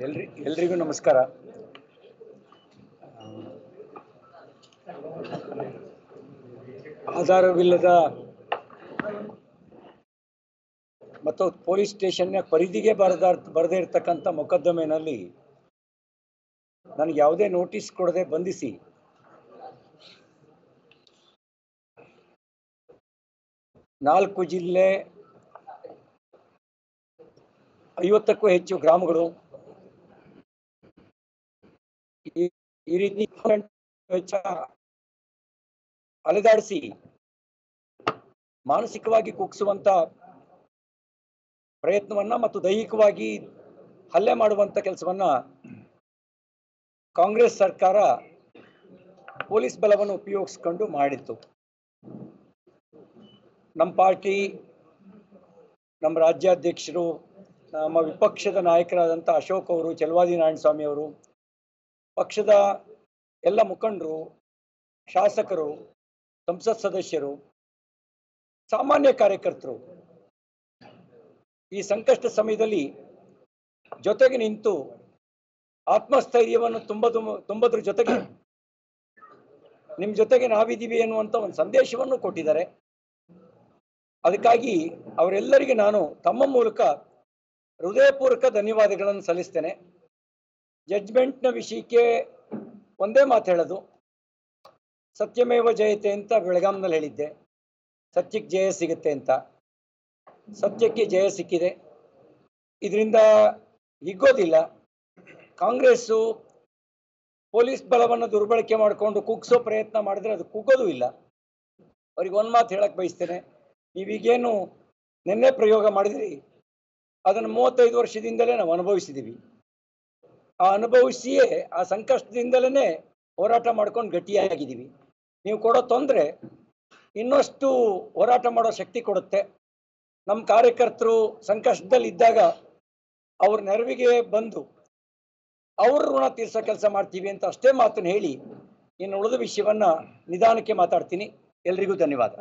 ಎಲ್ರಿಗೂ ನಮಸ್ಕಾರ. ಆಧಾರವಿಲ್ಲದ ಮತ್ತು ಪೊಲೀಸ್ ಸ್ಟೇಷನ್ನ ಪರಿಧಿಗೆ ಬರದೇ ಇರತಕ್ಕಂಥ ಮೊಕದ್ದಮೆನಲ್ಲಿ ನನಗೆ ಯಾವುದೇ ನೋಟಿಸ್ ಕೊಡದೆ ಬಂಧಿಸಿ ನಾಲ್ಕು ಜಿಲ್ಲೆ 50ಕ್ಕೂ ಹೆಚ್ಚು ಗ್ರಾಮಗಳು ಈ ರೀತಿ ಅಲೆದಾಡಿಸಿ ಮಾನಸಿಕವಾಗಿ ಕುಗ್ಗಿಸುವಂತ ಪ್ರಯತ್ನವನ್ನ ಮತ್ತು ದೈಹಿಕವಾಗಿ ಹಲ್ಲೆ ಮಾಡುವಂತ ಕೆಲಸವನ್ನ ಕಾಂಗ್ರೆಸ್ ಸರ್ಕಾರ ಪೊಲೀಸ್ ಬಲವನ್ನು ಉಪಯೋಗಿಸಿಕೊಂಡು ಮಾಡಿತ್ತು. ನಮ್ಮ ಪಾರ್ಟಿ, ನಮ್ಮ ರಾಜ್ಯಾಧ್ಯಕ್ಷರು, ನಮ್ಮ ವಿಪಕ್ಷದ ನಾಯಕರಾದಂಥ ಅಶೋಕ್ ಅವರು, ಚಲವಾದಿ ನಾರಾಯಣಸ್ವಾಮಿ ಅವರು, ಪಕ್ಷದ ಎಲ್ಲ ಮುಖಂಡರು, ಶಾಸಕರು, ಸಂಸತ್ ಸದಸ್ಯರು, ಸಾಮಾನ್ಯ ಕಾರ್ಯಕರ್ತರು ಈ ಸಂಕಷ್ಟ ಸಮಯದಲ್ಲಿ ಜೊತೆಗೆ ನಿಂತು ಆತ್ಮಸ್ಥೈರ್ಯವನ್ನು ತುಂಬೋದ್ರ ಜೊತೆಗೆ ನಿಮ್ಮ ಜೊತೆಗೆ ನಾವಿದ್ದೀವಿ ಎನ್ನುವಂಥ ಒಂದು ಸಂದೇಶವನ್ನು ಕೊಟ್ಟಿದ್ದಾರೆ. ಅದಕ್ಕಾಗಿ ಅವರೆಲ್ಲರಿಗೆ ನಾನು ತಮ್ಮ ಮೂಲಕ ಹೃದಯಪೂರ್ವಕ ಧನ್ಯವಾದಗಳನ್ನು ಸಲ್ಲಿಸ್ತೇನೆ. ಜಡ್ಜ್ಮೆಂಟ್ನ ವಿಷಯಕ್ಕೆ ಒಂದೇ ಮಾತು ಹೇಳೋದು, ಸತ್ಯಮೇವ ಜಯತೆ ಅಂತ ಬೆಳಗಾಂನಲ್ಲಿ ಹೇಳಿದ್ದೆ. ಸತ್ಯಕ್ಕೆ ಜಯ ಸಿಗುತ್ತೆ ಅಂತ. ಸತ್ಯಕ್ಕೆ ಜಯ ಸಿಕ್ಕಿದೆ. ಇದರಿಂದ ಹಿಗ್ಗೋದಿಲ್ಲ. ಕಾಂಗ್ರೆಸ್ಸು ಪೊಲೀಸ್ ಬಲವನ್ನು ದುರ್ಬಳಕೆ ಮಾಡಿಕೊಂಡು ಕುಗ್ಸೋ ಪ್ರಯತ್ನ ಮಾಡಿದ್ರೆ ಅದು ಕುಗ್ಗೋದು ಇಲ್ಲ. ಅವ್ರಿಗೆ ಒಂದು ಮಾತು ಹೇಳಕ್ಕೆ ಬಯಸ್ತೇನೆ, ನೀವೀಗೇನು ನಿನ್ನೆ ಪ್ರಯೋಗ ಮಾಡಿದ್ರಿ ಅದನ್ನು 35 ವರ್ಷದಿಂದಲೇ ನಾವು ಅನುಭವಿಸಿದ್ದೀವಿ. ಆ ಅನುಭವಿಸಿಯೇ ಆ ಸಂಕಷ್ಟದಿಂದಲೇ ಹೋರಾಟ ಮಾಡ್ಕೊಂಡು ಗಟ್ಟಿಯಾಗಿದ್ದೀವಿ. ನೀವು ಕೊಡೋ ತೊಂದರೆ ಇನ್ನಷ್ಟು ಹೋರಾಟ ಮಾಡೋ ಶಕ್ತಿ ಕೊಡುತ್ತೆ. ನಮ್ಮ ಕಾರ್ಯಕರ್ತರು ಸಂಕಷ್ಟದಲ್ಲಿ ಇದ್ದಾಗ ಅವ್ರ ನೆರವಿಗೆ ಬಂದು ಅವ್ರ ಋಣ ತೀರ್ಸೋ ಕೆಲಸ ಮಾಡ್ತೀವಿ ಅಂತ ಅಷ್ಟೇ ಮಾತನ್ನು ಹೇಳಿ ಇನ್ನು ಉಳಿದ ವಿಷಯವನ್ನ ನಿಧಾನಕ್ಕೆ ಮಾತಾಡ್ತೀನಿ. ಎಲ್ರಿಗೂ ಧನ್ಯವಾದ.